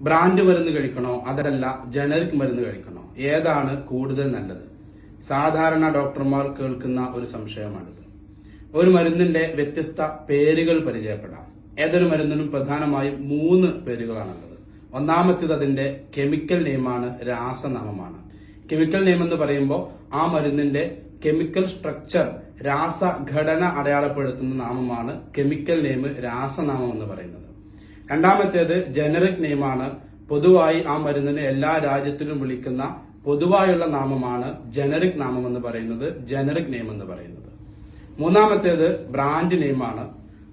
Brand മരുന്ന് കഴിക്കണോ അതല്ല generic മരുന്ന് കഴിക്കണോ, ഏതാണ് കൂടുതൽ നല്ലത്? സാധാരണ ഡോക്ടർമാർ കേൾക്കുന്ന ഒരു സംശയമാണിത്. ഒരു മരുന്നിന്റെ വ്യത്യസ്ത പേരുകൾ പരിചയപ്പെടാം. ഏതൊരു മരുന്നിനും പ്രധാനമായും 3 പേരുകളാണുള്ളത്. ഒന്നാമത്തേത് അതിന്റെ കെമിക്കൽ നെയിമാണ്, രാസനാമമാണ്. കെമിക്കൽ നെയിം എന്ന് പറയുമ്പോൾ ആ മരുന്നിന്റെ കെമിക്കൽ സ്ട്രക്ചർ, രാസഘടന അടയാളപ്പെടുത്തുന്ന നാമമാണ് കെമിക്കൽ നെയിം, രാസനാമം എന്ന് പറയുന്നത്. രണ്ടാമത്തേത് ജനറിക് നെയിമാണ്. പൊതുവായി ആ മരുന്നിനെ എല്ലാ രാജ്യത്തിലും വിളിക്കുന്ന പൊതുവായുള്ള നാമമാണ് ജനറിക് നാമം എന്ന് പറയുന്നത്, ജനറിക് നെയിം എന്ന് പറയുന്നത്. മൂന്നാമത്തേത് ബ്രാൻഡ് നെയിമാണ്.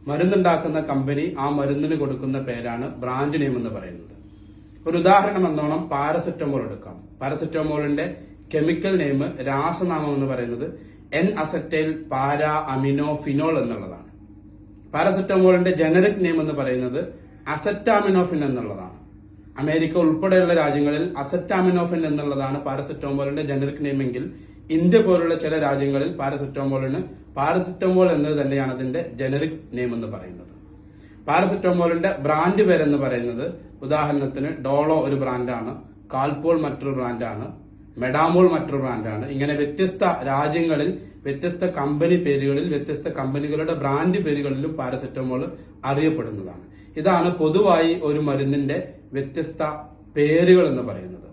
മരുന്നുണ്ടാക്കുന്ന കമ്പനി ആ മരുന്നിന് കൊടുക്കുന്ന പേരാണ് ബ്രാൻഡ് നെയിം എന്ന് പറയുന്നത്. ഒരു ഉദാഹരണം എന്നോണം പാരസെറ്റമോൾ എടുക്കാം. പാരസെറ്റമോളിന്റെ കെമിക്കൽ നെയിം, രാസനാമം എന്ന് പറയുന്നത് N acetyl para amino phenol എന്നുള്ളതാണ്. പാരസെറ്റമോളിന്റെ ജനറിക് നെയിം എന്ന് പറയുന്നത് അസറ്റാമിനോഫിൻ എന്നുള്ളതാണ്. അമേരിക്ക ഉൾപ്പെടെയുള്ള രാജ്യങ്ങളിൽ അസറ്റാമിനോഫിൻ എന്നുള്ളതാണ് പാരസെറ്റമോളിന്റെ ജനറിക് നെയിം എങ്കിൽ ഇന്ത്യ പോലുള്ള ചില രാജ്യങ്ങളിൽ പാരസെറ്റമോളിന് പാരസെറ്റമോൾ എന്നത് തന്നെയാണ് അതിന്റെ ജനറിക് നെയിം എന്ന് പറയുന്നത്. പാരസെറ്റമോളിന്റെ ബ്രാൻഡ് പേരെന്ന് പറയുന്നത്, ഉദാഹരണത്തിന് ഡോളോ ഒരു ബ്രാൻഡാണ്, കാൽപോൾ മറ്റൊരു ബ്രാൻഡാണ്, മെഡാമോൾ മറ്റൊരു ബ്രാൻഡാണ്. ഇങ്ങനെ വ്യത്യസ്ത രാജ്യങ്ങളിൽ വ്യത്യസ്ത കമ്പനി പേരുകളിൽ, വ്യത്യസ്ത കമ്പനികളുടെ ബ്രാൻഡ് പേരുകളിലും പാരസെറ്റമോൾ അറിയപ്പെടുന്നതാണ്. ഇതാണ് പൊതുവായി ഒരു മരുന്നിന്റെ വ്യത്യസ്ത പേരുകൾ എന്ന് പറയുന്നത്.